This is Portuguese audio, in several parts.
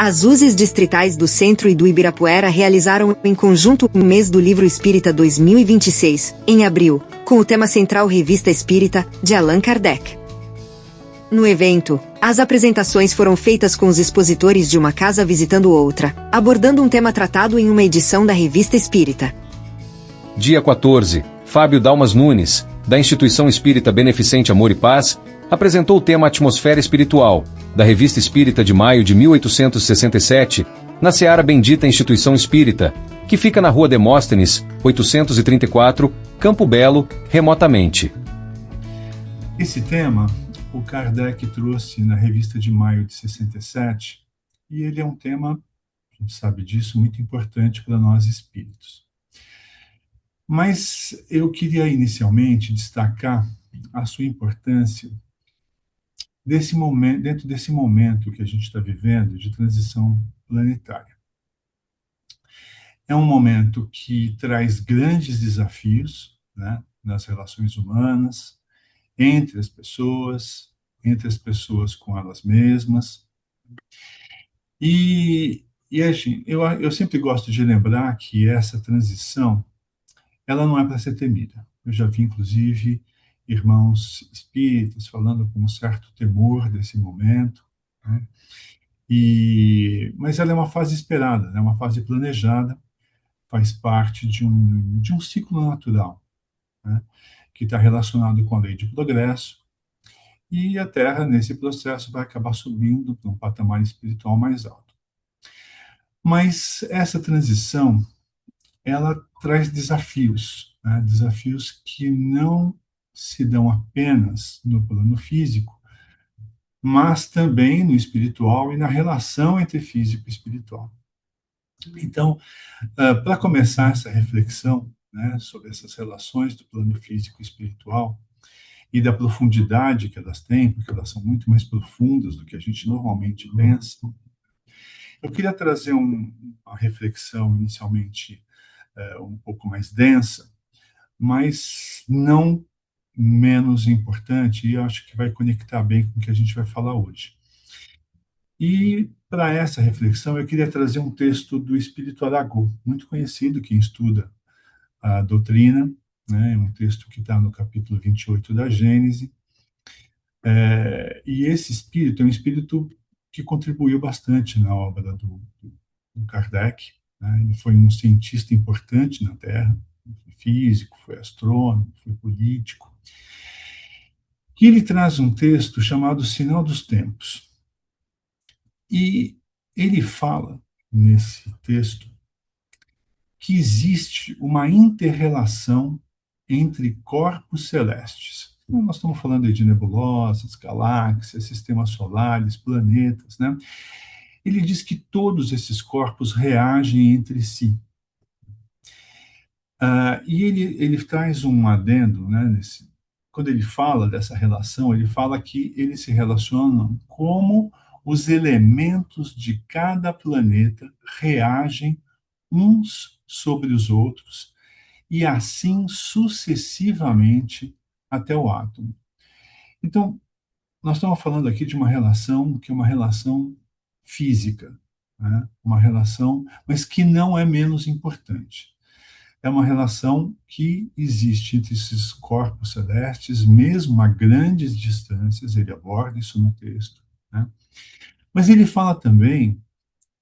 As USEs distritais do Centro e do Ibirapuera realizaram em conjunto o Mês do Livro Espírita 2026, em abril, com o tema central Revista Espírita, de Allan Kardec. No evento, as apresentações foram feitas com os expositores de uma casa visitando outra, abordando um tema tratado em uma edição da Revista Espírita. Dia 14, Fábio Dalmas Nunes, da Instituição Espírita Beneficente Amor e Paz, apresentou o tema Atmosfera Espiritual, da Revista Espírita de maio de 1867, na Seara Bendita Instituição Espírita, que fica na Rua Demóstenes, 834, Campo Belo, remotamente. Esse tema, o Kardec trouxe na Revista de maio de 67, e ele é um tema, a gente sabe disso, muito importante para nós espíritos. Mas eu queria inicialmente destacar a sua importância desse momento, dentro desse momento que a gente está vivendo de transição planetária. É um momento que traz grandes desafios, né, nas relações humanas, entre as pessoas com elas mesmas. Eu sempre gosto de lembrar que essa transição, ela não é para ser temida. Eu já vi, inclusive, irmãos espíritas falando com um certo temor desse momento, né? Mas ela é uma fase esperada, é, né? Uma fase planejada, faz parte de um ciclo natural, né? Que está relacionado com a lei de progresso, e a Terra, nesse processo, vai acabar subindo para um patamar espiritual mais alto. Mas essa transição, ela traz desafios, né? Desafios que não se dão apenas no plano físico, mas também no espiritual e na relação entre físico e espiritual. Então, para começar essa reflexão, né, sobre essas relações do plano físico e espiritual e da profundidade que elas têm, porque elas são muito mais profundas do que a gente normalmente pensa, eu queria trazer uma reflexão inicialmente um pouco mais densa, mas não menos importante, e eu acho que vai conectar bem com o que a gente vai falar hoje. E, para essa reflexão, eu queria trazer um texto do Espírito Aragon, muito conhecido, quem estuda a doutrina, né? Um texto que está no capítulo 28 da Gênese. E esse espírito é um espírito que contribuiu bastante na obra do Kardec, né? Ele foi um cientista importante na Terra, foi físico, foi astrônomo, foi político. E ele traz um texto chamado Sinal dos Tempos. E ele fala, nesse texto, que existe uma inter-relação entre corpos celestes. Então, nós estamos falando aí de nebulosas, galáxias, sistemas solares, planetas, né? Ele diz que todos esses corpos reagem entre si. E ele traz um adendo, né, quando ele fala dessa relação, ele fala que eles se relacionam como os elementos de cada planeta reagem uns sobre os outros e assim sucessivamente até o átomo. Então, nós estamos falando aqui de uma relação que é uma relação física, né? Uma relação, mas que não é menos importante. É uma relação que existe entre esses corpos celestes, mesmo a grandes distâncias, ele aborda isso no texto, né? Mas ele fala também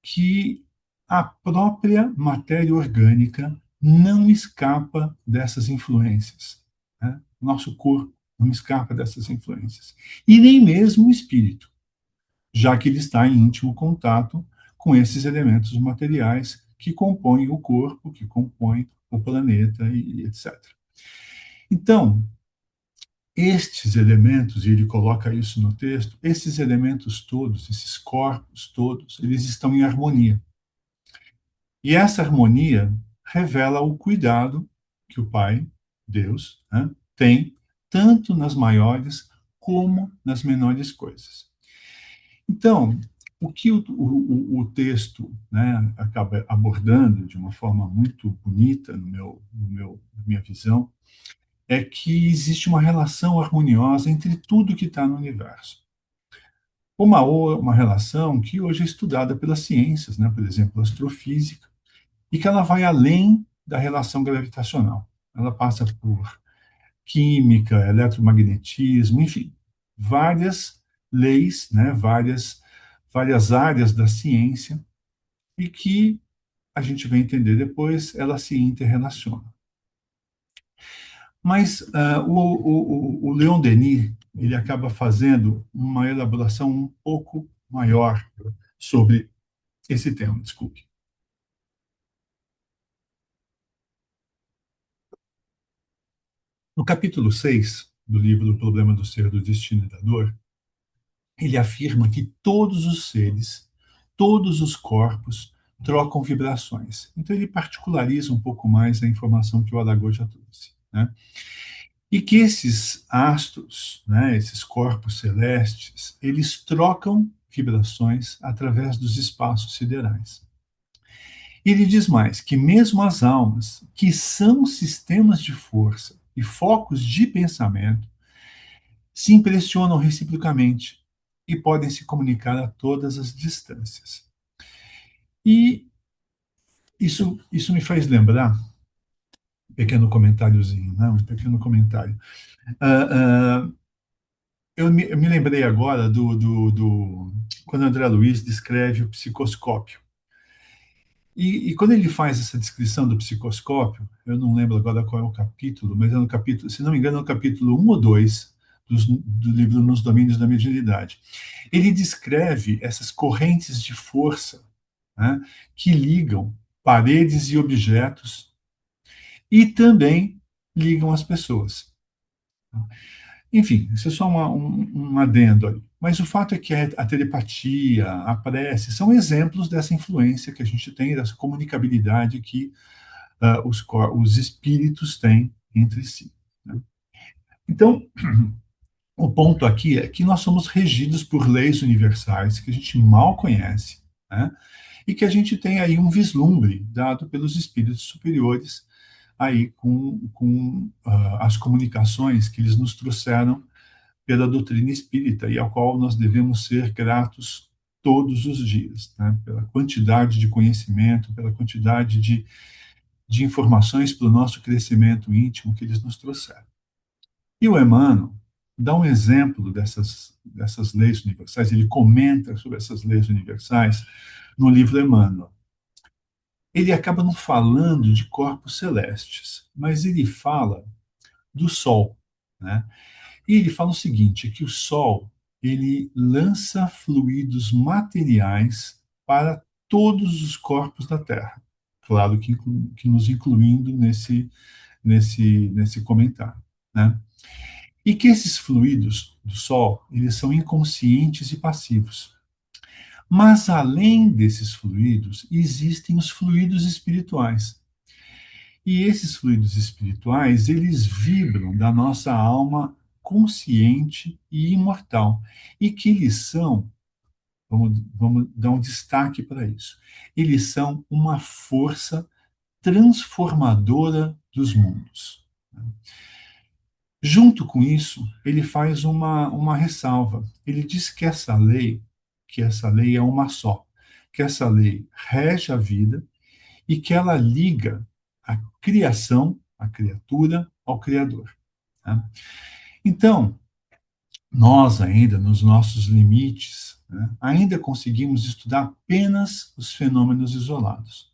que a própria matéria orgânica não escapa dessas influências, né? Nosso corpo não escapa dessas influências. E nem mesmo o espírito, já que ele está em íntimo contato com esses elementos materiais que compõem o corpo, que compõem o planeta e etc. Então, estes elementos, e ele coloca isso no texto, esses elementos todos, esses corpos todos, eles estão em harmonia. E essa harmonia revela o cuidado que o Pai, Deus, né, tem, tanto nas maiores como nas menores coisas. Então, o que o texto, né, acaba abordando de uma forma muito bonita, na minha visão, é que existe uma relação harmoniosa entre tudo que está no universo. uma relação que hoje é estudada pelas ciências, né? Por exemplo, a astrofísica, e que ela vai além da relação gravitacional. Ela passa por química, eletromagnetismo, enfim, várias leis, né? Várias áreas da ciência e que a gente vai entender depois, elas se interrelacionam. Mas o Leon Denis ele acaba fazendo uma elaboração um pouco maior sobre esse tema, desculpe. No capítulo 6 do livro O Problema do Ser, do Destino e da Dor, ele afirma que todos os seres, todos os corpos trocam vibrações. Então ele particulariza um pouco mais a informação que o Aragão já trouxe, né? E que esses astros, né, esses corpos celestes, eles trocam vibrações através dos espaços siderais. E ele diz mais que mesmo as almas, que são sistemas de força e focos de pensamento, se impressionam reciprocamente e podem se comunicar a todas as distâncias. E isso me faz lembrar, um pequeno comentáriozinho, né? Um pequeno comentário. Uh, eu me lembrei agora quando André Luiz descreve o psicoscópio. E quando ele faz essa descrição do psicoscópio, eu não lembro agora qual é o capítulo, mas é no capítulo, se não me engano, é no capítulo 1 ou 2 do livro Nos Domínios da Mediunidade. Ele descreve essas correntes de força, né, que ligam paredes e objetos e também ligam as pessoas. Enfim, isso é só um adendo ali. Mas o fato é que a telepatia, a prece, são exemplos dessa influência que a gente tem, dessa comunicabilidade que os espíritos têm entre si, né? Então, o ponto aqui é que nós somos regidos por leis universais que a gente mal conhece, né? E que a gente tem aí um vislumbre dado pelos espíritos superiores aí com as comunicações que eles nos trouxeram pela doutrina espírita e ao qual nós devemos ser gratos todos os dias, né? Pela quantidade de conhecimento, pela quantidade de informações para o nosso crescimento íntimo que eles nos trouxeram. E o Emmanuel dá um exemplo dessas leis universais, ele comenta sobre essas leis universais no livro Emmanuel. Ele acaba não falando de corpos celestes, mas ele fala do Sol, né? E ele fala o seguinte, que o Sol, ele lança fluidos materiais para todos os corpos da Terra. Claro que nos incluindo nesse comentário, né? E que esses fluidos do Sol, eles são inconscientes e passivos. Mas além desses fluidos, existem os fluidos espirituais. E esses fluidos espirituais, eles vibram da nossa alma consciente e imortal. E que eles são, vamos dar um destaque para isso, eles são uma força transformadora dos mundos. Junto com isso, ele faz uma ressalva. Ele diz que essa lei é uma só, que essa lei rege a vida e que ela liga a criação, a criatura, ao Criador, né? Então, nós ainda, nos nossos limites, né, ainda conseguimos estudar apenas os fenômenos isolados.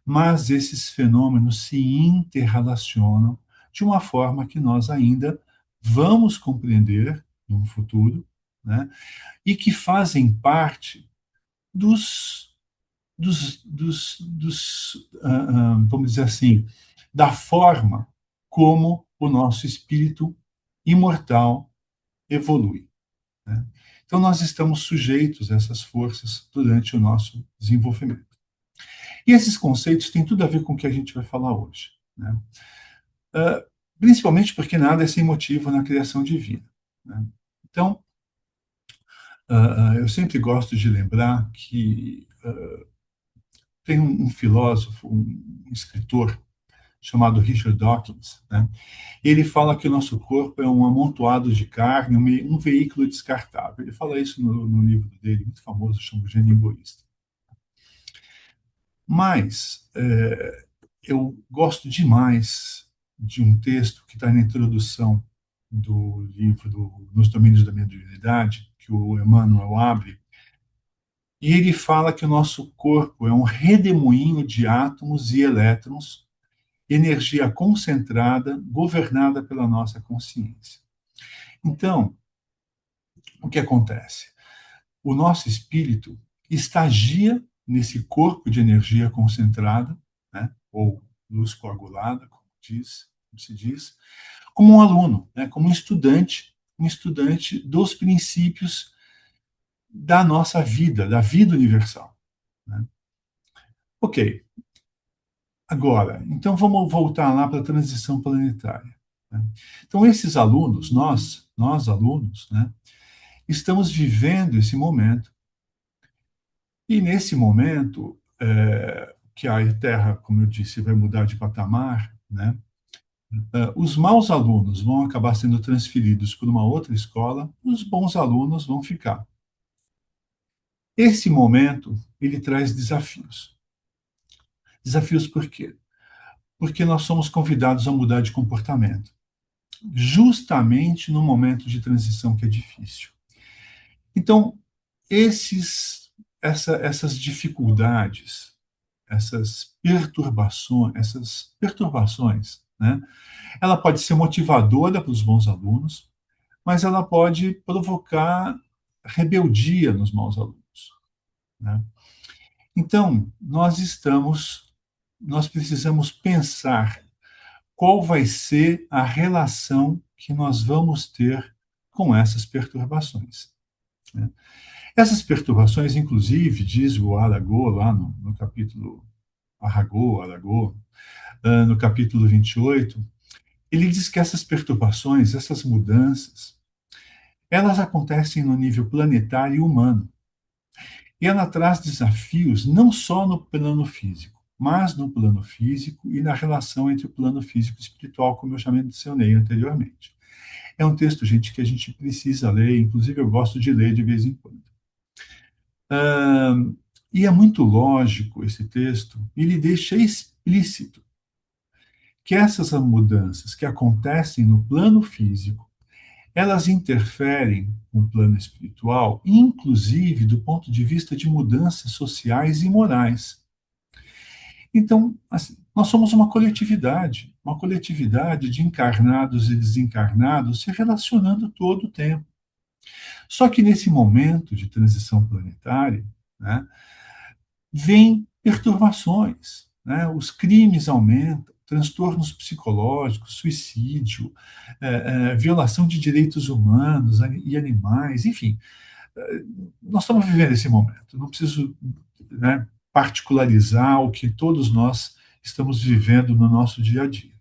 Mas esses fenômenos se interrelacionam de uma forma que nós ainda vamos compreender no futuro, né? E que fazem parte vamos dizer assim, da forma como o nosso espírito imortal evolui, né? Então, nós estamos sujeitos a essas forças durante o nosso desenvolvimento. E esses conceitos têm tudo a ver com o que a gente vai falar hoje, né? Principalmente porque nada é sem motivo na criação divina, né? Então, eu sempre gosto de lembrar que tem um filósofo, um escritor chamado Richard Dawkins, né? Ele fala que o nosso corpo é um amontoado de carne, um veículo descartável. Ele fala isso no livro dele, muito famoso, chama O Gênio Egoísta. Mas eu gosto demais de um texto que está na introdução do livro Nos Domínios da Mediunidade, que o Emmanuel abre, e ele fala que o nosso corpo é um redemoinho de átomos e elétrons, energia concentrada, governada pela nossa consciência. Então, o que acontece? O nosso espírito estagia nesse corpo de energia concentrada, né, ou luz coagulada, como se diz, como um aluno, né, como um estudante dos princípios da nossa vida, da vida universal. Né? Ok. Agora, então vamos voltar lá para a transição planetária. Né? Então, esses alunos, nós alunos, né, estamos vivendo esse momento. E nesse momento, que a Terra, como eu disse, vai mudar de patamar, né, os maus alunos vão acabar sendo transferidos para uma outra escola, os bons alunos vão ficar. Esse momento, ele traz desafios. Desafios por quê? Porque nós somos convidados a mudar de comportamento, justamente no momento de transição que é difícil. Então, essas dificuldades, essas perturbações, né? Ela pode ser motivadora para os bons alunos, mas ela pode provocar rebeldia nos maus alunos, né? Então, nós precisamos pensar qual vai ser a relação que nós vamos ter com essas perturbações, né? Essas perturbações, inclusive, diz o Aragô, lá no capítulo Aragô, no capítulo 28, ele diz que essas perturbações, essas mudanças, elas acontecem no nível planetário e humano. E ela traz desafios não só no plano físico, mas no plano físico e na relação entre o plano físico e espiritual, como eu já mencionei anteriormente. É um texto, gente, que a gente precisa ler, inclusive eu gosto de ler de vez em quando. E é muito lógico esse texto, ele deixa explícito que essas mudanças que acontecem no plano físico, elas interferem no plano espiritual, inclusive do ponto de vista de mudanças sociais e morais. Então, assim, nós somos uma coletividade de encarnados e desencarnados se relacionando todo o tempo. Só que nesse momento de transição planetária, né, vem perturbações, né? Os crimes aumentam, transtornos psicológicos, suicídio, violação de direitos humanos e animais, enfim. Nós estamos vivendo esse momento. Não preciso, né, particularizar o que todos nós estamos vivendo no nosso dia a dia.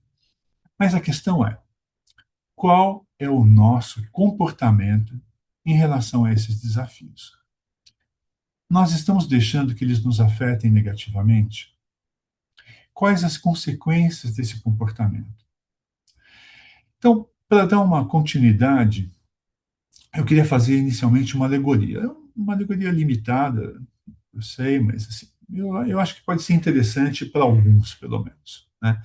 Mas a questão é, qual é o nosso comportamento em relação a esses desafios? Nós estamos deixando que eles nos afetem negativamente? Quais as consequências desse comportamento? Então, para dar uma continuidade, eu queria fazer inicialmente uma alegoria limitada, eu sei, mas assim, eu acho que pode ser interessante para alguns, pelo menos, né?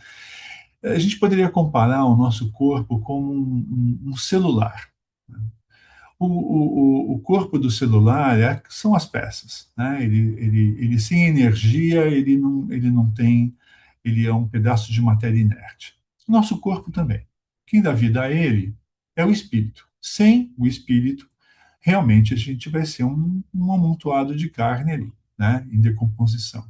A gente poderia comparar o nosso corpo como um celular, né? O corpo do celular são as peças, né? Ele sem energia, ele não tem, ele é um pedaço de matéria inerte. O nosso corpo também. Quem dá vida a ele é o espírito. Sem o espírito, realmente a gente vai ser um amontoado de carne ali, né? Em decomposição.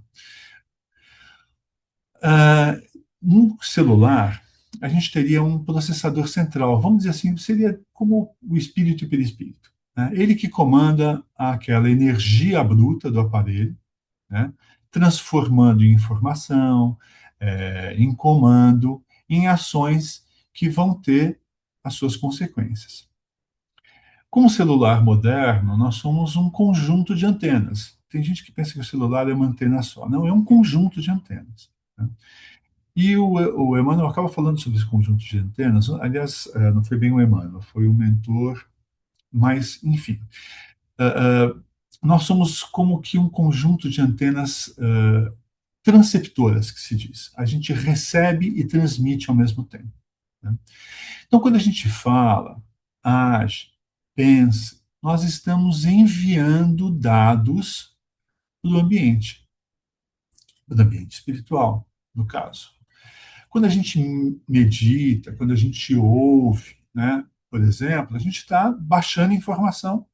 No celular, a gente teria um processador central, vamos dizer assim, seria como o espírito e o perispírito, né? Ele que comanda aquela energia bruta do aparelho, né? Transformando em informação, em comando, em ações que vão ter as suas consequências. Com o celular moderno, nós somos um conjunto de antenas. Tem gente que pensa que o celular é uma antena só. Não, é um conjunto de antenas, né? E o Emmanuel acaba falando sobre esse conjunto de antenas. Aliás, não foi bem o Emmanuel, foi o mentor, mas, enfim. Nós somos como que um conjunto de antenas transceptoras, que se diz. A gente recebe e transmite ao mesmo tempo, né? Então, quando a gente fala, age, pensa, nós estamos enviando dados do ambiente espiritual, no caso. Quando a gente medita, quando a gente ouve, né, por exemplo, a gente está baixando informação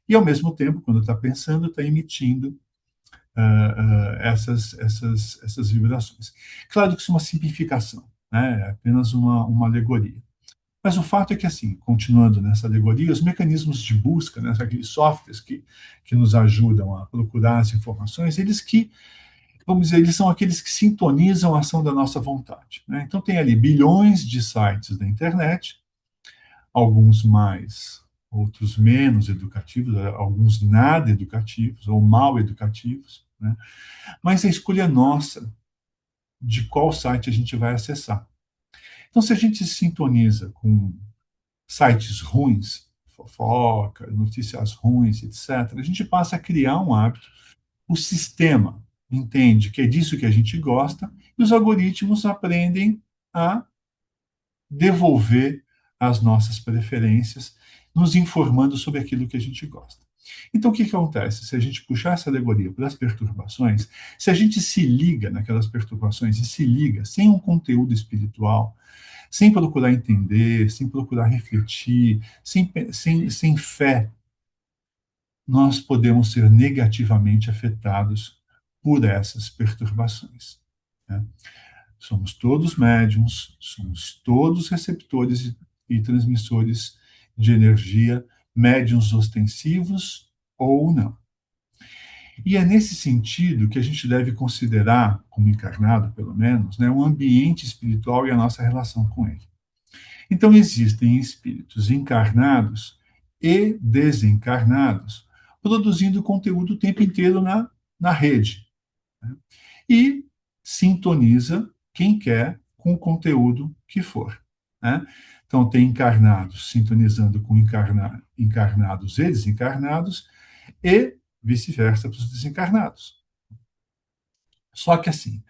e, ao mesmo tempo, quando está pensando, está emitindo essas vibrações. Claro que isso é uma simplificação, né, é apenas uma alegoria. Mas o fato é que, assim, continuando nessa alegoria, os mecanismos de busca, né, aqueles softwares que nos ajudam a procurar as informações, vamos dizer, eles são aqueles que sintonizam a ação da nossa vontade, né? Então, tem ali bilhões de sites da internet, alguns mais, outros menos educativos, alguns nada educativos ou mal educativos, né? Mas a escolha é nossa de qual site a gente vai acessar. Então, se a gente se sintoniza com sites ruins, fofoca, notícias ruins, etc., a gente passa a criar um hábito. O sistema entende que é disso que a gente gosta e os algoritmos aprendem a devolver as nossas preferências, nos informando sobre aquilo que a gente gosta. Então, o que acontece? Se a gente puxar essa alegoria para as perturbações, se a gente se liga naquelas perturbações e se liga sem um conteúdo espiritual, sem procurar entender, sem procurar refletir, sem fé, nós podemos ser negativamente afetados por essas perturbações, né? Somos todos médiums, somos todos receptores e transmissores de energia, médiums ostensivos ou não. E é nesse sentido que a gente deve considerar, como encarnado pelo menos, né, o ambiente espiritual e a nossa relação com ele. Então, existem espíritos encarnados e desencarnados, produzindo conteúdo o tempo inteiro na rede, né? E sintoniza quem quer com o conteúdo que for, né? Então, tem encarnados sintonizando com encarnados e desencarnados, e vice-versa para os desencarnados. Só que, assim,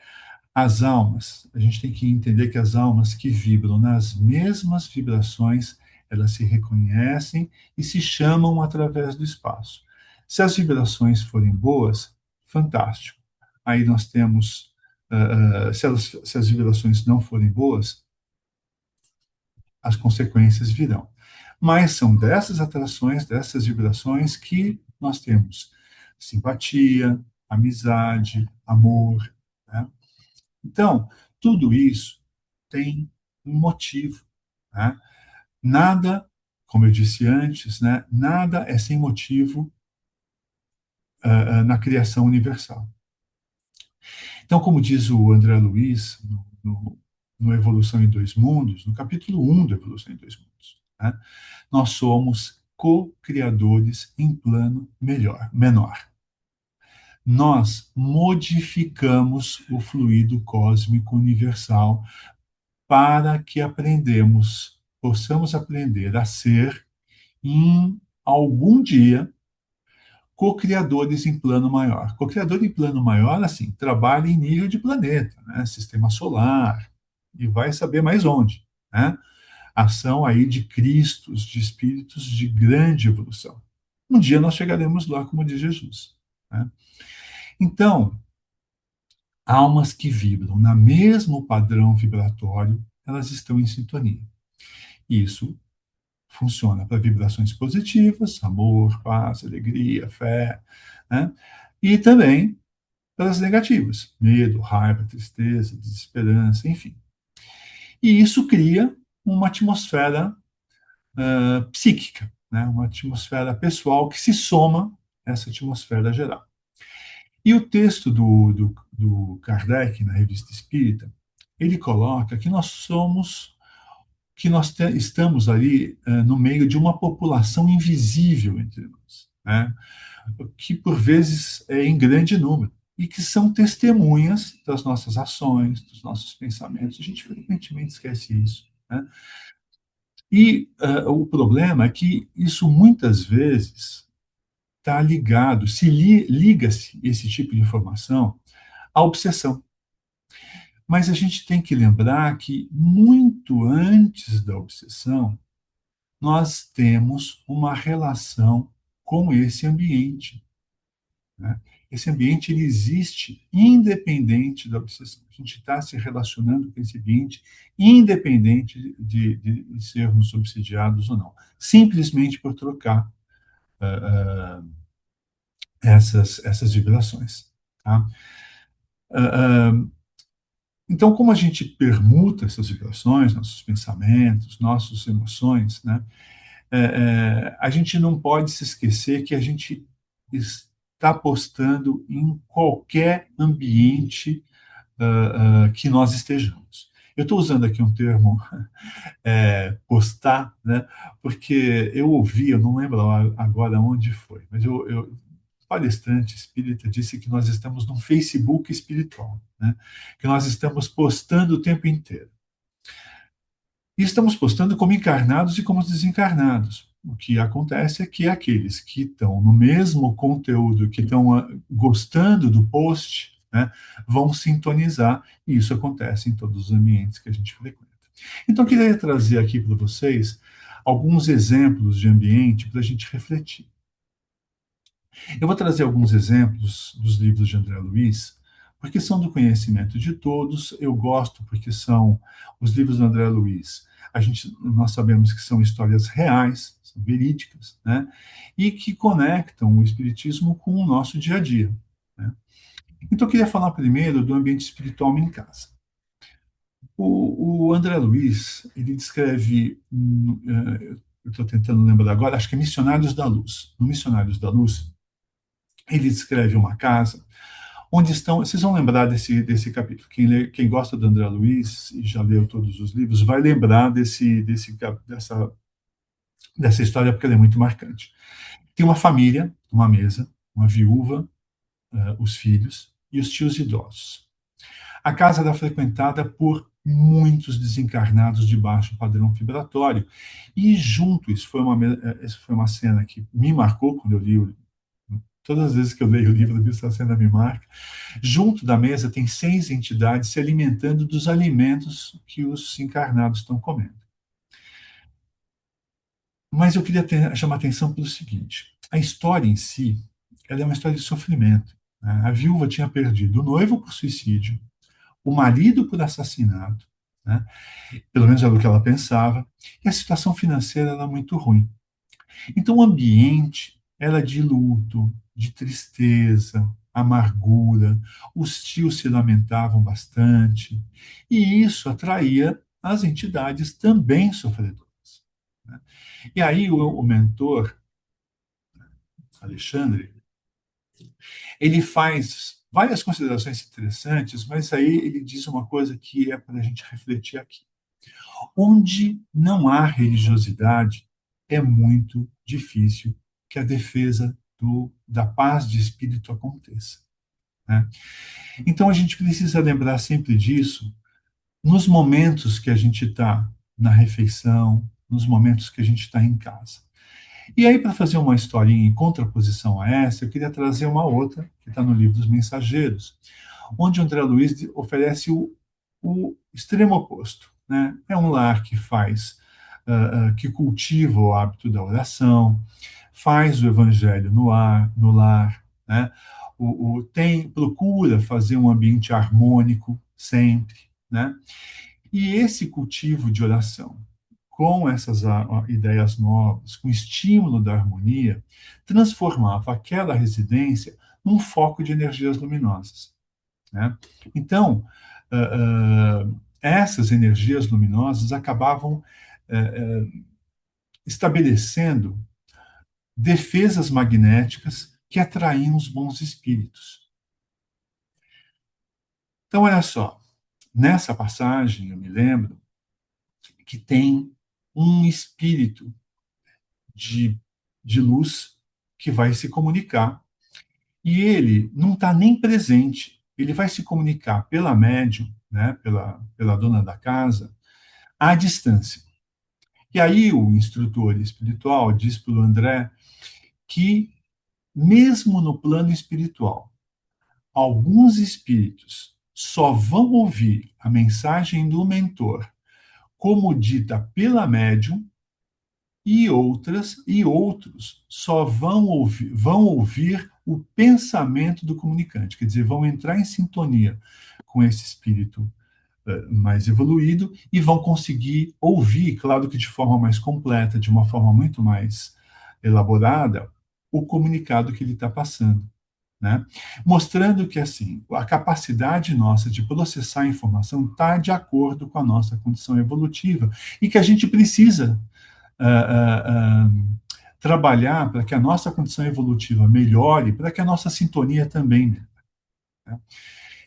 as almas, a gente tem que entender que as almas que vibram nas mesmas vibrações, elas se reconhecem e se chamam através do espaço. Se as vibrações forem boas, fantástico. Aí nós temos, se as vibrações não forem boas, as consequências virão. Mas são dessas atrações, dessas vibrações que nós temos simpatia, amizade, amor, né? Então, tudo isso tem um motivo, né? Nada, como eu disse antes, né, nada é sem motivo na criação universal. Então, como diz o André Luiz, no Evolução em Dois Mundos, no capítulo 1 do Evolução em Dois Mundos, né, nós somos co-criadores em plano menor. Nós modificamos o fluido cósmico universal para que possamos aprender a ser, em algum dia, co-criadores em plano maior. Co-criador em plano maior, assim, trabalha em nível de planeta, né? Sistema solar, e vai saber mais onde, né? Ação aí de cristos, de espíritos de grande evolução. Um dia nós chegaremos lá, como diz Jesus, né? Então, almas que vibram no mesmo padrão vibratório, elas estão em sintonia. Isso funciona para vibrações positivas, amor, paz, alegria, fé, né? E também para as negativas, medo, raiva, tristeza, desesperança, enfim. E isso cria uma atmosfera psíquica, né? Uma atmosfera pessoal que se soma a essa atmosfera geral. E o texto do Kardec, na Revista Espírita, ele coloca que estamos ali no meio de uma população invisível entre nós, né? Que por vezes é em grande número. e que são testemunhas das nossas ações, dos nossos pensamentos. A gente frequentemente esquece isso, né? E o problema é que isso muitas vezes está ligado, liga-se esse tipo de informação à obsessão. Mas a gente tem que lembrar que muito antes da obsessão, nós temos uma relação com esse ambiente, né? Esse ambiente ele existe independente da obsessão. A gente está se relacionando com esse ambiente independente de sermos obsidiados ou não. Simplesmente por trocar essas vibrações. Tá? Então, como a gente permuta essas vibrações, nossos pensamentos, nossas emoções, né? A gente não pode se esquecer que a gente está postando em qualquer ambiente que nós estejamos. Eu estou usando aqui um termo, postar, né? Porque eu ouvi, eu não lembro agora onde foi, mas palestrante espírita disse que nós estamos num Facebook espiritual, né? Que nós estamos postando o tempo inteiro. E estamos postando como encarnados e como desencarnados. O que acontece é que aqueles que estão no mesmo conteúdo, que estão gostando do post, né, vão sintonizar, e isso acontece em todos os ambientes que a gente frequenta. Então, eu queria trazer aqui para vocês alguns exemplos de ambiente para a gente refletir. Eu vou trazer alguns exemplos dos livros de André Luiz, porque são do conhecimento de todos. Eu gosto porque são os livros do André Luiz. Nós sabemos que são histórias reais, são verídicas, né? E que conectam o espiritismo com o nosso dia a dia, né? Então, eu queria falar primeiro do ambiente espiritual em casa. O André Luiz, ele descreve, eu estou tentando lembrar agora, acho que é Missionários da Luz. No Missionários da Luz, ele descreve uma casa onde estão. Vocês vão lembrar desse capítulo. Quem gosta do André Luiz e já leu todos os livros vai lembrar dessa história, porque ela é muito marcante. Tem uma família, uma mesa, uma viúva, os filhos e os tios idosos. A casa era frequentada por muitos desencarnados de baixo padrão vibratório. E junto, isso foi uma cena que me marcou quando eu li todas as vezes que eu leio o livro, essa cena me marca. Junto da mesa tem 6 entidades se alimentando dos alimentos que os encarnados estão comendo. Mas eu queria chamar a atenção para o seguinte: a história em si, ela é uma história de sofrimento, né? A viúva tinha perdido o noivo por suicídio, o marido por assassinato, né? Pelo menos era o que ela pensava, e a situação financeira era muito ruim. Então o ambiente era de luto, de tristeza, amargura, os tios se lamentavam bastante, e isso atraía as entidades também sofredoras, né? E aí o mentor, Alexandre, ele faz várias considerações interessantes, mas aí ele diz uma coisa que é para a gente refletir aqui. Onde não há religiosidade, é muito difícil que a defesa da paz de espírito aconteça, né? Então a gente precisa lembrar sempre disso nos momentos que a gente está na refeição, nos momentos que a gente está em casa. E aí, para fazer uma historinha em contraposição a essa, eu queria trazer uma outra, que está no livro dos Mensageiros, onde André Luiz oferece o extremo oposto, né? É um lar que que cultiva o hábito da oração, faz o evangelho no lar, né? Procura fazer um ambiente harmônico sempre, né? E esse cultivo de oração, com essas ideias novas, com o estímulo da harmonia, transformava aquela residência num foco de energias luminosas, né? Então, essas energias luminosas acabavam estabelecendo defesas magnéticas que atraíam os bons espíritos. Então, olha só, nessa passagem, eu me lembro que tem um espírito de luz que vai se comunicar e ele não está nem presente. Ele vai se comunicar pela médium, né, pela dona da casa, à distância. E aí o instrutor espiritual diz para o André que, mesmo no plano espiritual, alguns espíritos só vão ouvir a mensagem do mentor como dita pela médium, e outros só vão ouvir o pensamento do comunicante, quer dizer, vão entrar em sintonia com esse espírito mais evoluído e vão conseguir ouvir, claro que de forma mais completa, de uma forma muito mais elaborada, o comunicado que ele está passando. Né? Mostrando que assim a capacidade nossa de processar a informação está de acordo com a nossa condição evolutiva e que a gente precisa trabalhar para que a nossa condição evolutiva melhore, para que a nossa sintonia também melhore. Né?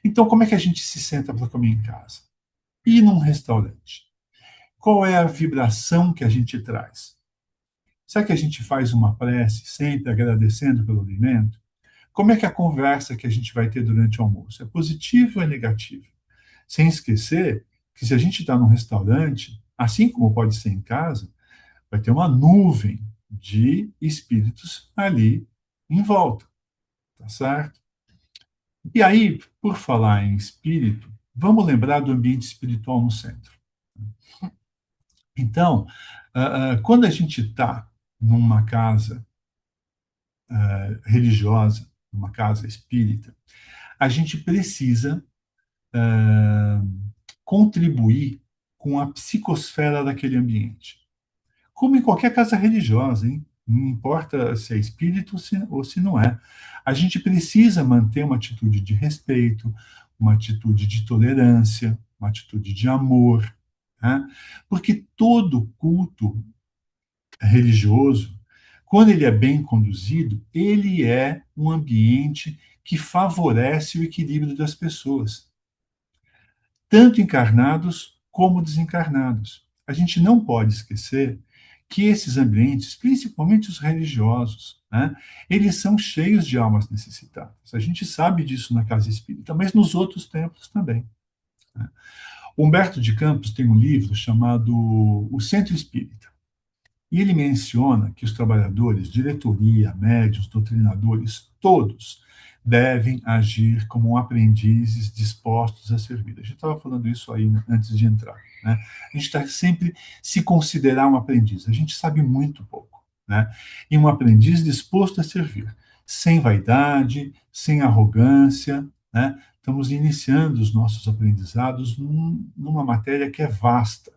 Então, como é que a gente se senta para comer em casa? E num restaurante? Qual é a vibração que a gente traz? Será que a gente faz uma prece sempre agradecendo pelo alimento? Como é que é a conversa que a gente vai ter durante o almoço? É positiva ou é negativa? Sem esquecer que se a gente está num restaurante, assim como pode ser em casa, vai ter uma nuvem de espíritos ali em volta, tá certo? E aí, por falar em espírito, vamos lembrar do ambiente espiritual no centro. Então, quando a gente está numa casa religiosa, numa casa espírita, a gente precisa contribuir com a psicosfera daquele ambiente. Como em qualquer casa religiosa, hein? Não importa se é espírito ou se não é. A gente precisa manter uma atitude de respeito, uma atitude de tolerância, uma atitude de amor, né? Porque todo culto religioso, quando ele é bem conduzido, ele é um ambiente que favorece o equilíbrio das pessoas, tanto encarnados como desencarnados. A gente não pode esquecer que esses ambientes, principalmente os religiosos, né, eles são cheios de almas necessitadas. A gente sabe disso na casa espírita, mas nos outros templos também. Né? Humberto de Campos tem um livro chamado O Centro Espírita. E ele menciona que os trabalhadores, diretoria, médios, doutrinadores, todos devem agir como aprendizes dispostos a servir. A gente estava falando isso aí antes de entrar. Né? A gente está sempre se considerar um aprendiz. A gente sabe muito pouco. Né? E um aprendiz disposto a servir, sem vaidade, sem arrogância. Né? Estamos iniciando os nossos aprendizados numa matéria que é vasta.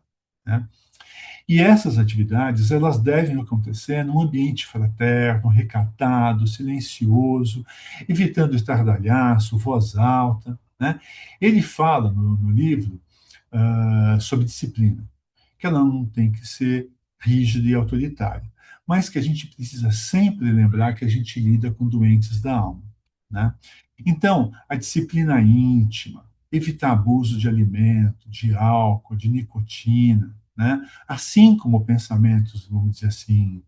Né? E essas atividades, elas devem acontecer num ambiente fraterno, recatado, silencioso, evitando estardalhaço, voz alta. Né? Ele fala no livro sobre disciplina, que ela não tem que ser rígida e autoritária, mas que a gente precisa sempre lembrar que a gente lida com doentes da alma. Né? Então, a disciplina íntima, evitar abuso de alimento, de álcool, de nicotina, né? Assim como pensamentos, vamos dizer assim,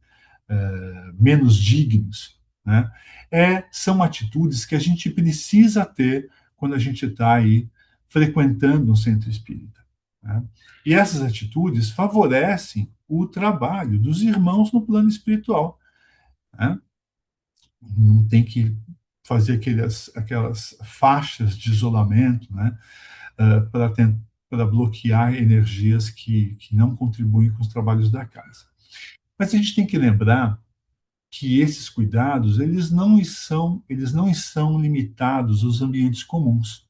menos dignos, né? São atitudes que a gente precisa ter quando a gente está aí frequentando um centro espírita. Né? E essas atitudes favorecem o trabalho dos irmãos no plano espiritual. Né? Não tem que fazer aquelas faixas de isolamento, né? Para bloquear energias que não contribuem com os trabalhos da casa. Mas a gente tem que lembrar que esses cuidados eles não são limitados aos ambientes comuns.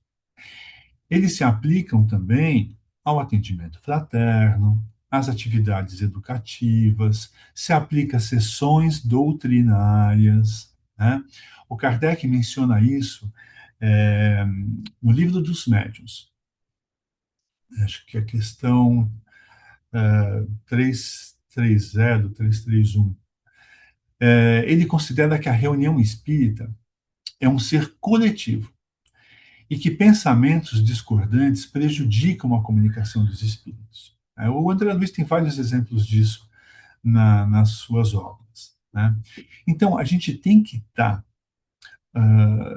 Eles se aplicam também ao atendimento fraterno, às atividades educativas, se aplica a sessões doutrinárias. Né? O Kardec menciona isso no Livro dos Médiuns. Acho que a questão 330, 331. Ele considera que a reunião espírita é um ser coletivo e que pensamentos discordantes prejudicam a comunicação dos espíritos. O André Luiz tem vários exemplos disso nas suas obras. Né? Então, a gente tem que estar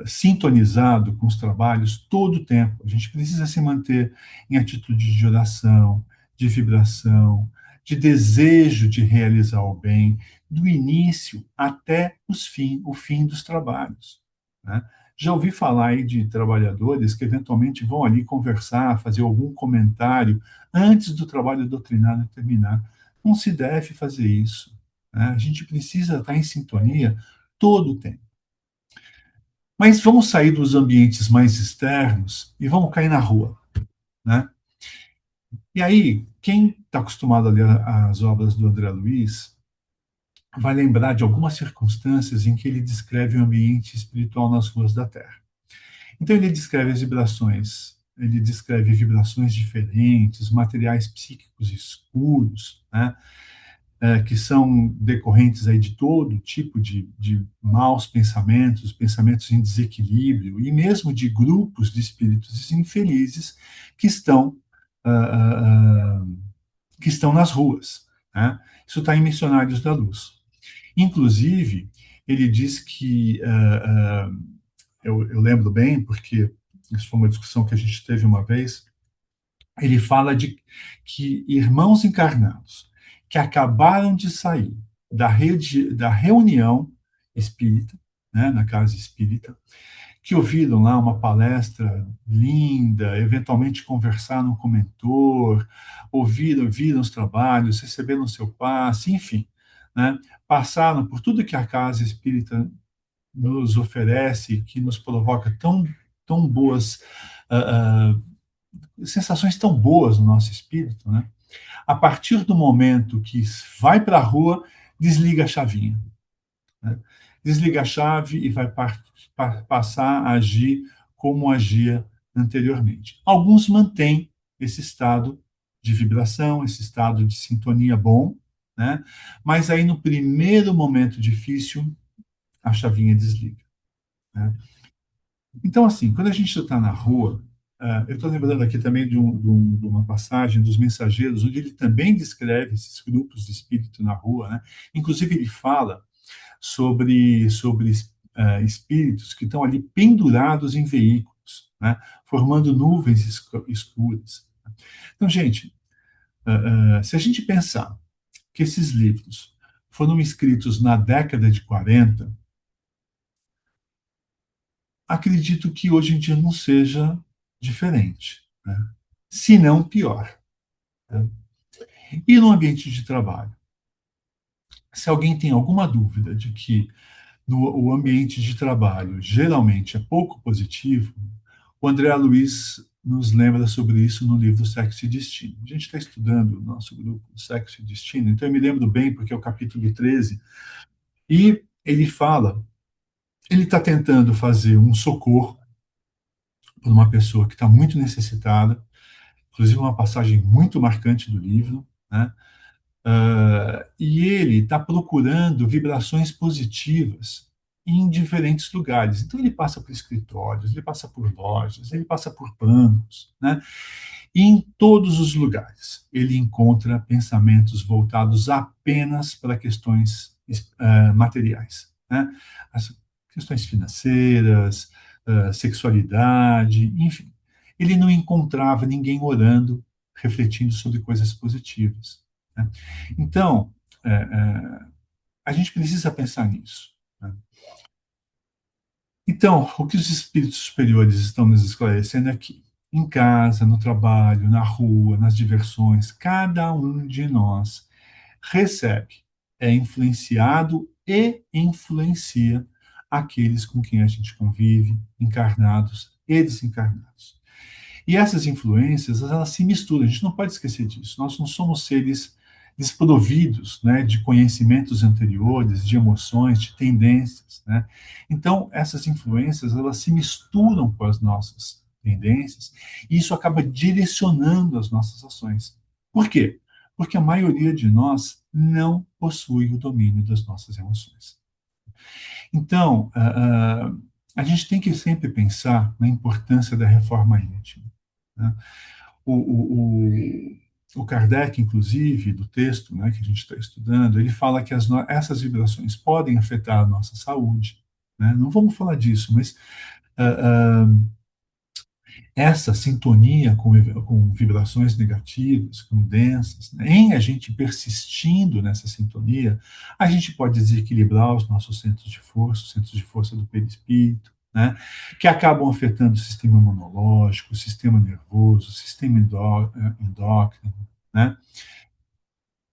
sintonizado com os trabalhos todo o tempo. A gente precisa se manter em atitude de oração, de vibração, de desejo de realizar o bem, do início até o fim dos trabalhos. Né? Já ouvi falar aí de trabalhadores que eventualmente vão ali conversar, fazer algum comentário antes do trabalho doutrinário terminar. Não se deve fazer isso. Né? A gente precisa estar em sintonia todo o tempo. Mas vamos sair dos ambientes mais externos e vamos cair na rua, né? E aí, quem está acostumado a ler as obras do André Luiz vai lembrar de algumas circunstâncias em que ele descreve o ambiente espiritual nas ruas da Terra. Então ele descreve as vibrações, ele descreve vibrações diferentes, materiais psíquicos escuros, né? Que são decorrentes aí de todo tipo de maus pensamentos, pensamentos em desequilíbrio, e mesmo de grupos de espíritos infelizes que estão, uh, uh, que estão nas ruas. Né? Isso está em Missionários da Luz. Inclusive, ele diz que, eu lembro bem, porque isso foi uma discussão que a gente teve uma vez, ele fala de que irmãos encarnados que acabaram de sair da reunião espírita, né, na casa espírita, que ouviram lá uma palestra linda, eventualmente conversaram com o mentor, viram os trabalhos, receberam o seu passe, enfim, né, passaram por tudo que a casa espírita nos oferece, que nos provoca tão boas sensações tão boas no nosso espírito, né? A partir do momento que vai para a rua, desliga a chavinha. Né? Desliga a chave e vai passar a agir como agia anteriormente. Alguns mantêm esse estado de vibração, esse estado de sintonia bom, né? Mas aí no primeiro momento difícil, a chavinha desliga. Né? Então, assim, quando a gente está na rua, eu estou lembrando aqui também de uma passagem dos Mensageiros, onde ele também descreve esses grupos de espírito na rua, né? Inclusive, ele fala sobre espíritos que estão ali pendurados em veículos, né? Formando nuvens escuras. Então, gente, se a gente pensar que esses livros foram escritos na década de 40, acredito que hoje em dia não seja diferente, né? Se não pior. Né? E no ambiente de trabalho? Se alguém tem alguma dúvida de que o ambiente de trabalho geralmente é pouco positivo, o André Luiz nos lembra sobre isso no livro Sexo e Destino. A gente está estudando o nosso grupo Sexo e Destino, então eu me lembro bem, porque é o capítulo 13, e ele fala, ele está tentando fazer um socorro para uma pessoa que está muito necessitada, inclusive uma passagem muito marcante do livro, né? E ele está procurando vibrações positivas em diferentes lugares. Então ele passa por escritórios, ele passa por lojas, ele passa por bancos, né? E em todos os lugares ele encontra pensamentos voltados apenas para questões materiais, né? As questões financeiras, sexualidade, enfim. Ele não encontrava ninguém orando, refletindo sobre coisas positivas. Né? Então, a gente precisa pensar nisso. Né? Então, o que os espíritos superiores estão nos esclarecendo aqui? Em casa, no trabalho, na rua, nas diversões, cada um de nós recebe, é influenciado e influencia aqueles com quem a gente convive, encarnados e desencarnados. E essas influências, elas se misturam, a gente não pode esquecer disso. Nós não somos seres desprovidos, né, de conhecimentos anteriores, de emoções, de tendências, né? Então, essas influências, elas se misturam com as nossas tendências e isso acaba direcionando as nossas ações. Por quê? Porque a maioria de nós não possui o domínio das nossas emoções. Então, a gente tem que sempre pensar na importância da reforma íntima. Né? O, o, o Kardec, inclusive, do texto, né, que a gente está estudando, ele fala que essas vibrações podem afetar a nossa saúde, né? Não vamos falar disso, mas essa sintonia com vibrações negativas, com densas, né? Em a gente persistindo nessa sintonia, a gente pode desequilibrar os nossos centros de força, os centros de força do perispírito, né? Que acabam afetando o sistema imunológico, o sistema nervoso, o sistema endócrino, né?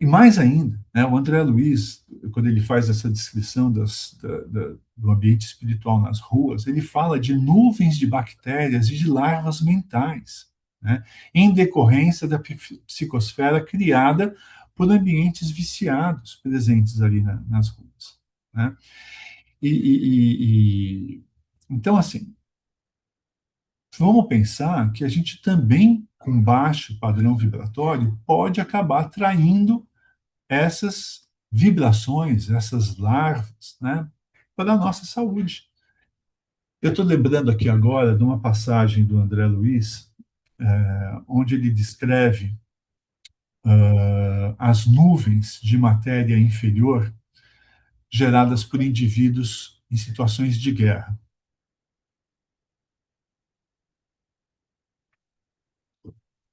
E mais ainda, né, o André Luiz, quando ele faz essa descrição do ambiente espiritual nas ruas, ele fala de nuvens de bactérias e de larvas mentais, né, em decorrência da psicosfera criada por ambientes viciados presentes ali nas ruas. Né? Então, assim, vamos pensar que a gente também, com baixo padrão vibratório, pode acabar atraindo essas vibrações, essas larvas, né, para a nossa saúde. Eu estou lembrando aqui agora de uma passagem do André Luiz, onde ele descreve as nuvens de matéria inferior geradas por indivíduos em situações de guerra.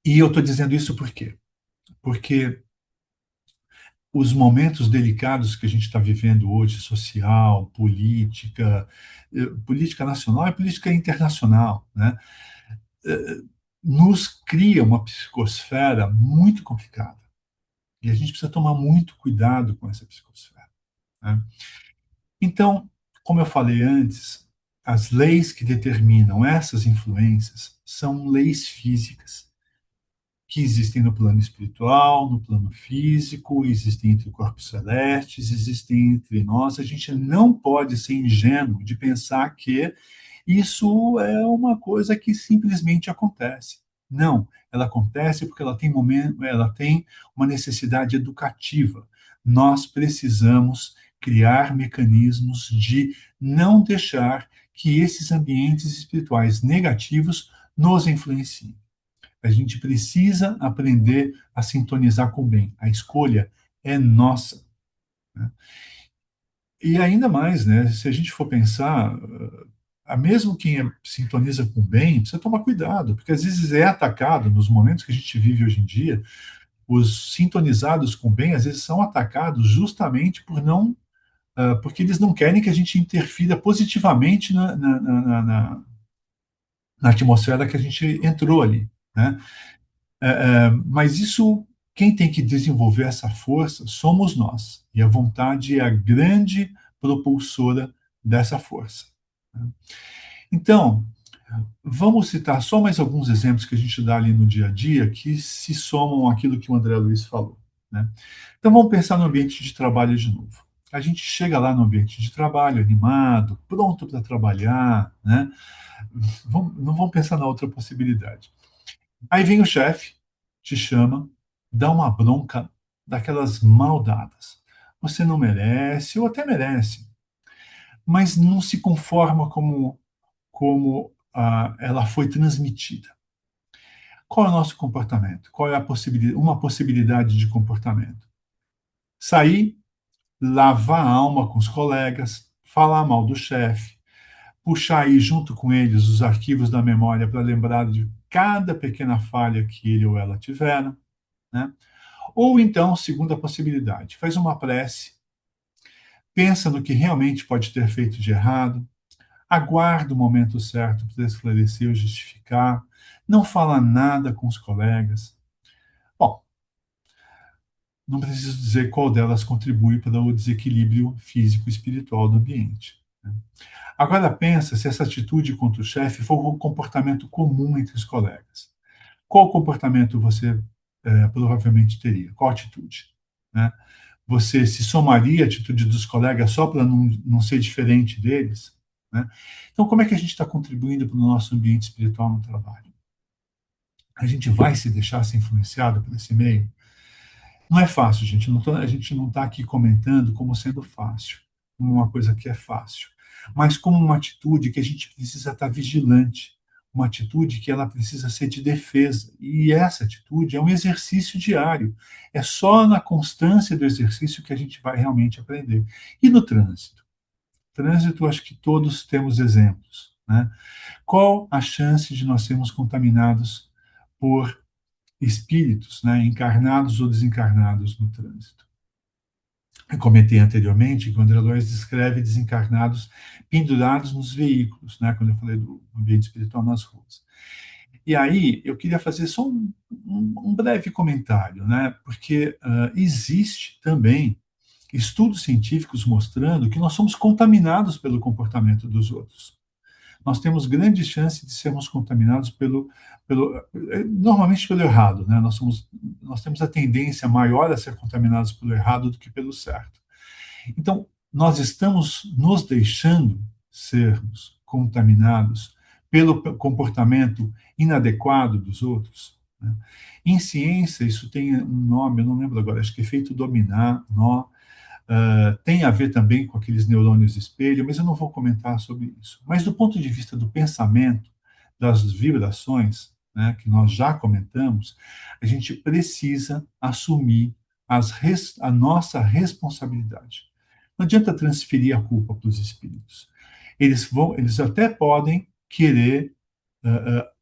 E eu estou dizendo isso por quê? Porque os momentos delicados que a gente está vivendo hoje, social, política, política nacional e política internacional, né, nos cria uma psicosfera muito complicada. E a gente precisa tomar muito cuidado com essa psicosfera. Né? Então, como eu falei antes, as leis que determinam essas influências são leis físicas que existem no plano espiritual, no plano físico, existem entre corpos celestes, existem entre nós. A gente não pode ser ingênuo de pensar que isso é uma coisa que simplesmente acontece. Não, ela acontece porque ela tem uma necessidade educativa. Nós precisamos criar mecanismos de não deixar que esses ambientes espirituais negativos nos influenciem. A gente precisa aprender a sintonizar com o bem. A escolha é nossa. Né? E ainda mais, né? Se a gente for pensar, mesmo quem sintoniza com o bem, precisa tomar cuidado, porque às vezes é atacado, nos momentos que a gente vive hoje em dia, os sintonizados com o bem, às vezes são atacados justamente porque eles não querem que a gente interfira positivamente na atmosfera que a gente entrou ali. Né? Mas isso, quem tem que desenvolver essa força somos nós. E a vontade é a grande propulsora dessa força. Né? Então, vamos citar só mais alguns exemplos que a gente dá ali no dia a dia que se somam àquilo que o André Luiz falou. Né? Então, vamos pensar no ambiente de trabalho de novo. A gente chega lá no ambiente de trabalho animado, pronto para trabalhar, né? Não vamos pensar na outra possibilidade. Aí vem o chefe, te chama, dá uma bronca daquelas mal dadas. Você não merece, ou até merece, mas não se conforma como ela foi transmitida. Qual é o nosso comportamento? Qual é uma possibilidade de comportamento? Sair, lavar a alma com os colegas, falar mal do chefe, puxar aí junto com eles os arquivos da memória para lembrar de cada pequena falha que ele ou ela tiveram, né? Ou então, segunda possibilidade, faz uma prece, pensa no que realmente pode ter feito de errado, aguarda o momento certo para esclarecer ou justificar, não fala nada com os colegas. Bom, não preciso dizer qual delas contribui para o desequilíbrio físico e espiritual do ambiente. Né? Agora pensa se essa atitude contra o chefe for um comportamento comum entre os colegas. Qual comportamento você provavelmente teria? Qual atitude? Né? Você se somaria à atitude dos colegas só para não ser diferente deles? Né? Então, como é que a gente está contribuindo para o nosso ambiente espiritual no trabalho? A gente vai se deixar ser influenciado por esse meio? Não é fácil, gente. A gente não está aqui comentando como sendo fácil, como uma coisa que é fácil, mas como uma atitude que a gente precisa estar vigilante, uma atitude que ela precisa ser de defesa. E essa atitude é um exercício diário. É só na constância do exercício que a gente vai realmente aprender. E no trânsito? Trânsito, acho que todos temos exemplos, né? Qual a chance de nós sermos contaminados por espíritos, né, encarnados ou desencarnados no trânsito? Eu comentei anteriormente que o André Luiz descreve desencarnados pendurados nos veículos, né, quando eu falei do ambiente espiritual nas ruas. E aí eu queria fazer só um breve comentário, né, porque existe também estudos científicos mostrando que nós somos contaminados pelo comportamento dos outros. Nós temos grande chance de sermos contaminados normalmente pelo errado, né? Nós temos a tendência maior a ser contaminados pelo errado do que pelo certo. Então, nós estamos nos deixando sermos contaminados pelo comportamento inadequado dos outros, né? Em ciência, isso tem um nome, eu não lembro agora, acho que é efeito dominó, tem a ver também com aqueles neurônios espelho, mas eu não vou comentar sobre isso. Mas do ponto de vista do pensamento, das vibrações, né, que nós já comentamos, a gente precisa assumir a nossa responsabilidade. Não adianta transferir a culpa para os espíritos. Eles até podem querer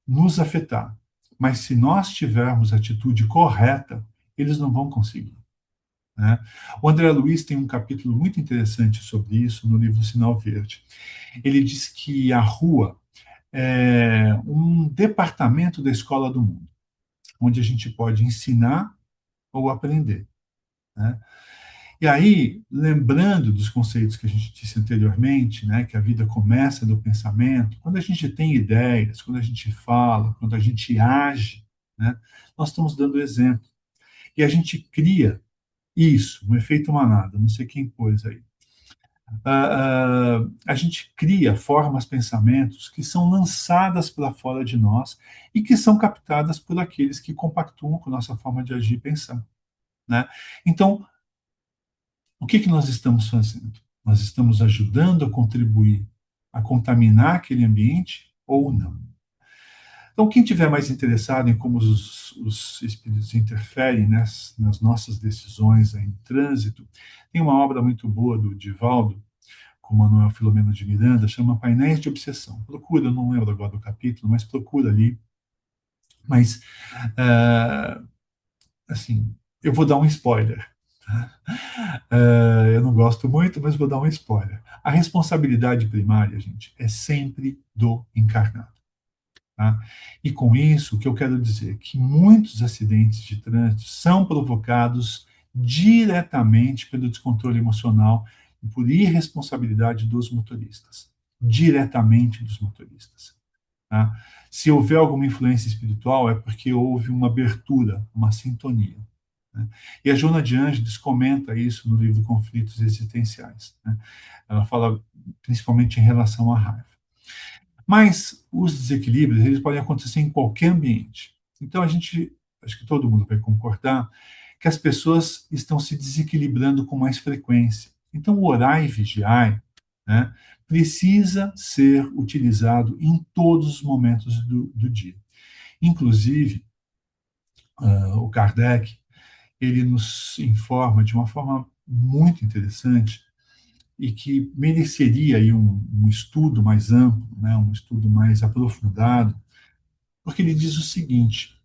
nos afetar, mas se nós tivermos a atitude correta, eles não vão conseguir, né? O André Luiz tem um capítulo muito interessante sobre isso no livro Sinal Verde. Ele diz que a rua é um departamento da escola do mundo, onde a gente pode ensinar ou aprender, né? E aí, lembrando dos conceitos que a gente disse anteriormente, né, que a vida começa do pensamento, quando a gente tem ideias, quando a gente fala, quando a gente age, né, nós estamos dando exemplo. E a gente cria isso, um efeito manada, não sei quem pôs aí. A gente cria formas, pensamentos que são lançadas para fora de nós e que são captadas por aqueles que compactuam com a nossa forma de agir e pensar, né? Então, o que nós estamos fazendo? Nós estamos ajudando a contribuir, a contaminar aquele ambiente ou não? Então, quem tiver mais interessado em como os espíritos interferem nas nossas decisões em trânsito, tem uma obra muito boa do Divaldo, com Manuel Filomeno de Miranda, chama Painéis de Obsessão. Procura, não lembro agora do capítulo, mas procura ali. Mas, assim, eu vou dar um spoiler. Tá? Eu não gosto muito, mas vou dar um spoiler. A responsabilidade primária, gente, é sempre do encarnado. Tá? E com isso, o que eu quero dizer é que muitos acidentes de trânsito são provocados diretamente pelo descontrole emocional e por irresponsabilidade dos motoristas. Diretamente dos motoristas. Tá? Se houver alguma influência espiritual, é porque houve uma abertura, uma sintonia. Né? E a Joana de Ângeles comenta isso no livro Conflitos Existenciais. Né? Ela fala principalmente em relação à raiva. Mas os desequilíbrios, eles podem acontecer em qualquer ambiente. Então, acho que todo mundo vai concordar, que as pessoas estão se desequilibrando com mais frequência. Então, o orar e vigiar, né, precisa ser utilizado em todos os momentos do dia. Inclusive, o Kardec, ele nos informa de uma forma muito interessante e que mereceria aí um estudo mais amplo, né, um estudo mais aprofundado, porque ele diz o seguinte,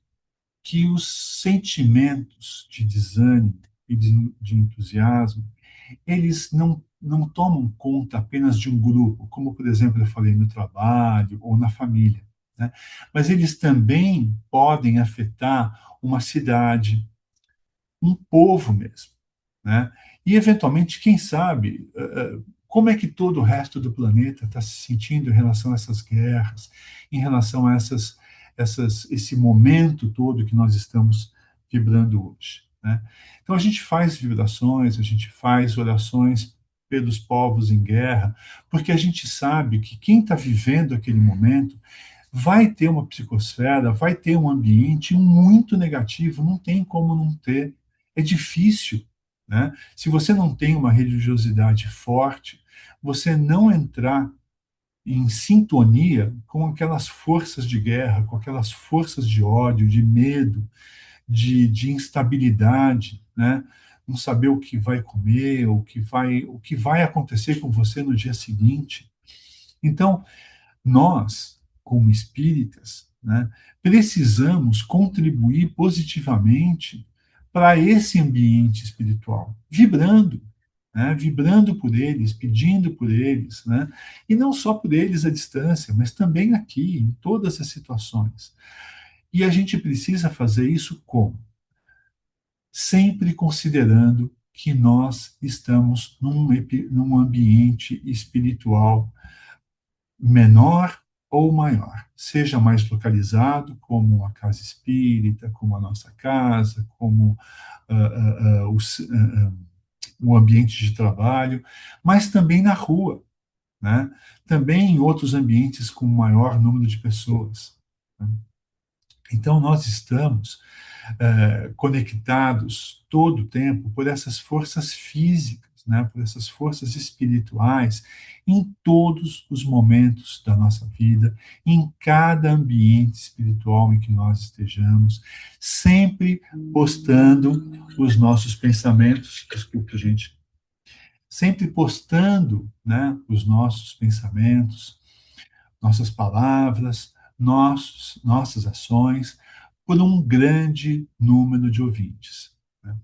que os sentimentos de desânimo e de entusiasmo, eles não tomam conta apenas de um grupo, como, por exemplo, eu falei no trabalho ou na família, né? Mas eles também podem afetar uma cidade, um povo mesmo, né? E, eventualmente, quem sabe, como é que todo o resto do planeta está se sentindo em relação a essas guerras, em relação a esse momento todo que nós estamos vibrando hoje, né? Então, a gente faz vibrações, a gente faz orações pelos povos em guerra, porque a gente sabe que quem está vivendo aquele momento vai ter uma psicosfera, vai ter um ambiente muito negativo, não tem como não ter. É difícil, né? Se você não tem uma religiosidade forte, você não entrar em sintonia com aquelas forças de guerra, com aquelas forças de ódio, de medo, de instabilidade, né? não saber o que vai comer, o que vai acontecer com você no dia seguinte. Então, nós, como espíritas, né, precisamos contribuir positivamente para esse ambiente espiritual, vibrando, né, vibrando por eles, pedindo por eles, né, e não só por eles à distância, mas também aqui, em todas as situações. E a gente precisa fazer isso como? Sempre considerando que nós estamos num ambiente espiritual menor ou maior, seja mais localizado, como a casa espírita, como a nossa casa, como o ambiente de trabalho, mas também na rua, né? Também em outros ambientes com maior número de pessoas, né? Então, nós estamos conectados todo o tempo por essas forças físicas, né, por essas forças espirituais, em todos os momentos da nossa vida, em cada ambiente espiritual em que nós estejamos, sempre postando os nossos pensamentos, desculpa, gente, sempre postando, né, os nossos pensamentos, nossas palavras, nossas ações, por um grande número de ouvintes, né?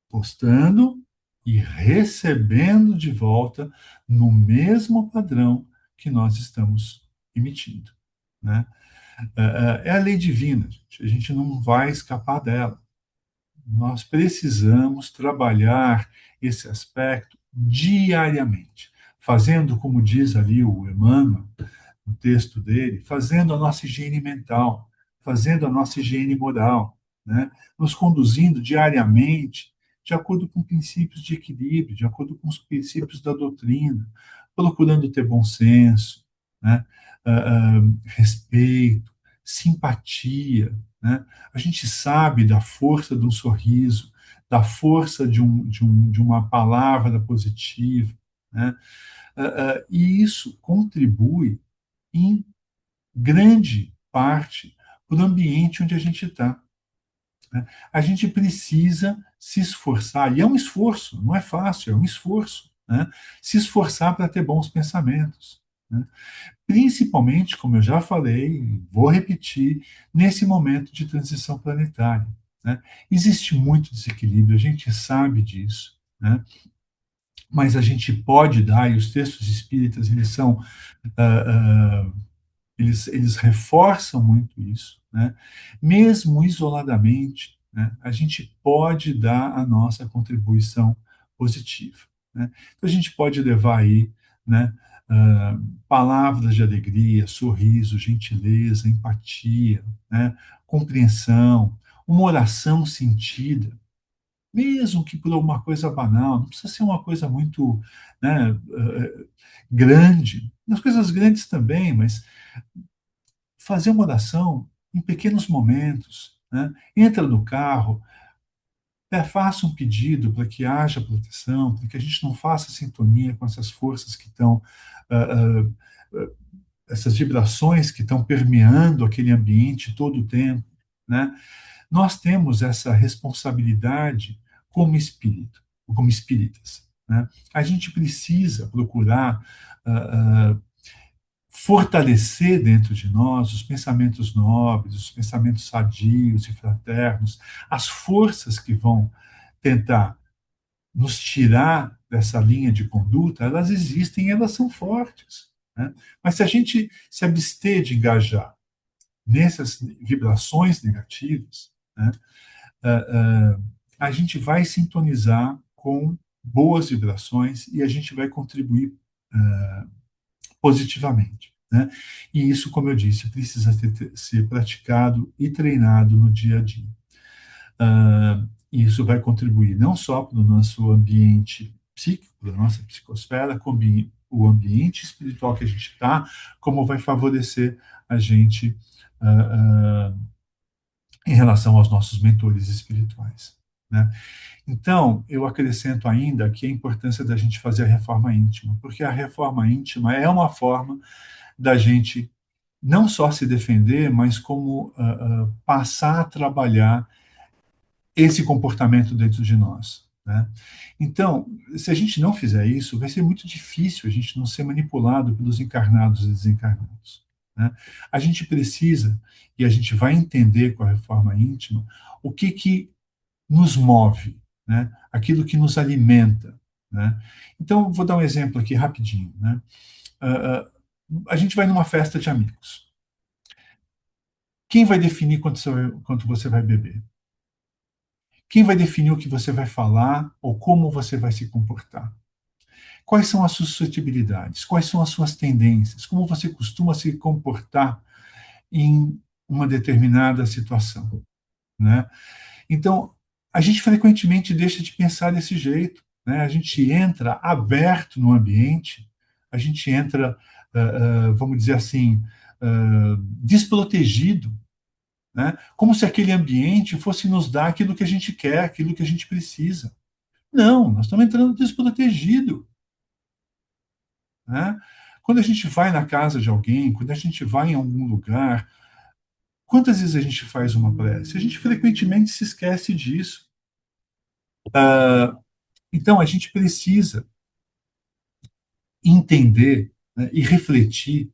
Postando e recebendo de volta no mesmo padrão que nós estamos emitindo, né? É a lei divina, gente. A gente não vai escapar dela. Nós precisamos trabalhar esse aspecto diariamente, fazendo, como diz ali o Emmanuel, no texto dele, fazendo a nossa higiene mental, fazendo a nossa higiene moral, né? Nos conduzindo diariamente de acordo com princípios de equilíbrio, de acordo com os princípios da doutrina, procurando ter bom senso, né? Respeito, simpatia, né? A gente sabe da força de um sorriso, da força de uma palavra positiva, né? E isso contribui em grande parte para o ambiente onde a gente está, né? A gente precisa se esforçar, e é um esforço, não é fácil, é um esforço, né? Se esforçar para ter bons pensamentos, né? Principalmente, como eu já falei, vou repetir, nesse momento de transição planetária, né? Existe muito desequilíbrio, a gente sabe disso, né? Mas a gente pode dar, e os textos espíritas, eles são eles reforçam muito isso, né? Mesmo isoladamente, né, a gente pode dar a nossa contribuição positiva, né? Então, a gente pode levar aí, né, palavras de alegria, sorriso, gentileza, empatia, né, compreensão, uma oração sentida, mesmo que por alguma coisa banal, não precisa ser uma coisa muito, né, grande, as coisas grandes também, mas fazer uma oração em pequenos momentos, né? Entra no carro, faça um pedido para que haja proteção, para que a gente não faça sintonia com essas forças que estão, uh, uh, essas vibrações que estão permeando aquele ambiente todo o tempo, né? Nós temos essa responsabilidade como espírito, como espíritas, né? A gente precisa procurar fortalecer dentro de nós os pensamentos nobres, os pensamentos sadios e fraternos, as forças que vão tentar nos tirar dessa linha de conduta, elas existem e elas são fortes, né? Mas se a gente se abster de engajar nessas vibrações negativas, né, a gente vai sintonizar com boas vibrações e a gente vai contribuir positivamente, né? E isso, como eu disse, precisa ser praticado e treinado no dia a dia. E isso vai contribuir não só para o nosso ambiente psíquico, para a nossa psicosfera, como o ambiente espiritual que a gente está, como vai favorecer a gente em relação aos nossos mentores espirituais, né? Então, eu acrescento ainda aqui a importância da gente fazer a reforma íntima, porque a reforma íntima é uma forma da gente não só se defender, mas como passar a trabalhar esse comportamento dentro de nós, né? Então, se a gente não fizer isso, vai ser muito difícil a gente não ser manipulado pelos encarnados e desencarnados, né? A gente precisa, e a gente vai entender com a reforma íntima, o que nos move, né? Aquilo que nos alimenta, né? Então, vou dar um exemplo aqui rapidinho, né? A gente vai numa festa de amigos. Quem vai definir quanto você vai beber? Quem vai definir o que você vai falar ou como você vai se comportar? Quais são as suas suscetibilidades? Quais são as suas tendências? Como você costuma se comportar em uma determinada situação, né? Então, a gente frequentemente deixa de pensar desse jeito, né? A gente entra aberto no ambiente, a gente entra, vamos dizer assim, desprotegido, né? Como se aquele ambiente fosse nos dar aquilo que a gente quer, aquilo que a gente precisa. Não, nós estamos entrando desprotegido, né? Quando a gente vai na casa de alguém, quando a gente vai em algum lugar, quantas vezes a gente faz uma prece? A gente frequentemente se esquece disso. Então, a gente precisa entender, né, e refletir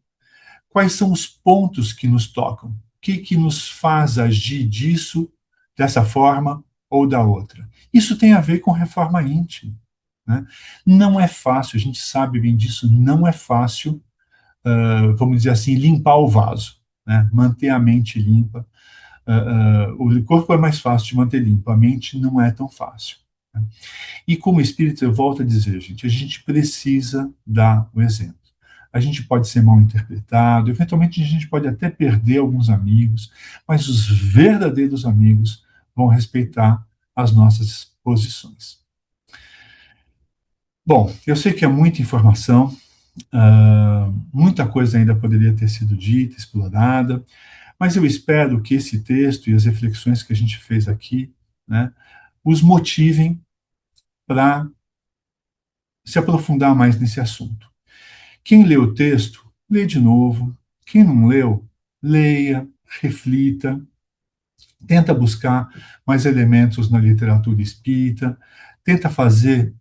quais são os pontos que nos tocam, o que nos faz agir dessa forma ou da outra. Isso tem a ver com reforma íntima, né? Não é fácil, a gente sabe bem disso, não é fácil, vamos dizer assim, limpar o vaso, né? Manter a mente limpa. O corpo é mais fácil de manter limpo, a mente não é tão fácil, né? E como espírito, eu volto a dizer, gente, a gente precisa dar o exemplo. A gente pode ser mal interpretado, eventualmente a gente pode até perder alguns amigos, mas os verdadeiros amigos vão respeitar as nossas posições. Bom, eu sei que é muita informação, muita coisa ainda poderia ter sido dita, explorada, mas eu espero que esse texto e as reflexões que a gente fez aqui, né, os motivem para se aprofundar mais nesse assunto. Quem lê o texto, lê de novo. Quem não leu, leia, reflita, tenta buscar mais elementos na literatura espírita, tenta fazer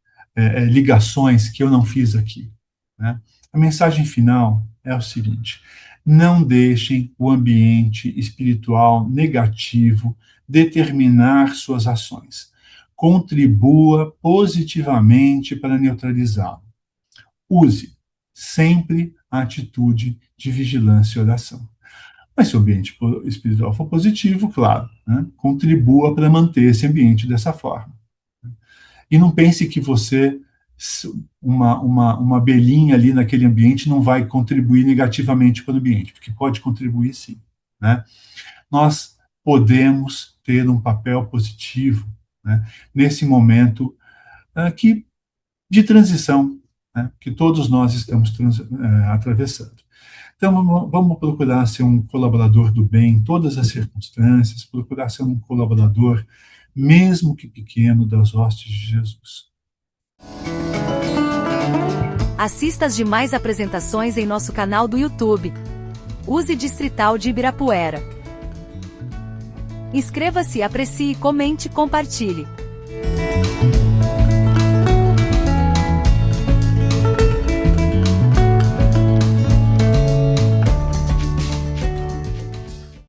ligações que eu não fiz aqui, né? A mensagem final é o seguinte: não deixem o ambiente espiritual negativo determinar suas ações. Contribua positivamente para neutralizá-lo. Use sempre a atitude de vigilância e oração. Mas se o ambiente espiritual for positivo, claro, né, contribua para manter esse ambiente dessa forma. E não pense que você, uma abelhinha ali naquele ambiente, não vai contribuir negativamente para o ambiente, porque pode contribuir sim, né? Nós podemos ter um papel positivo, né, nesse momento de transição, né, que todos nós estamos atravessando. Então, vamos procurar ser um colaborador do bem em todas as circunstâncias, procurar ser um colaborador, mesmo que pequeno, das hostes de Jesus. Assista às demais apresentações em nosso canal do YouTube. Use Distrital de Ibirapuera. Inscreva-se, aprecie, comente e compartilhe.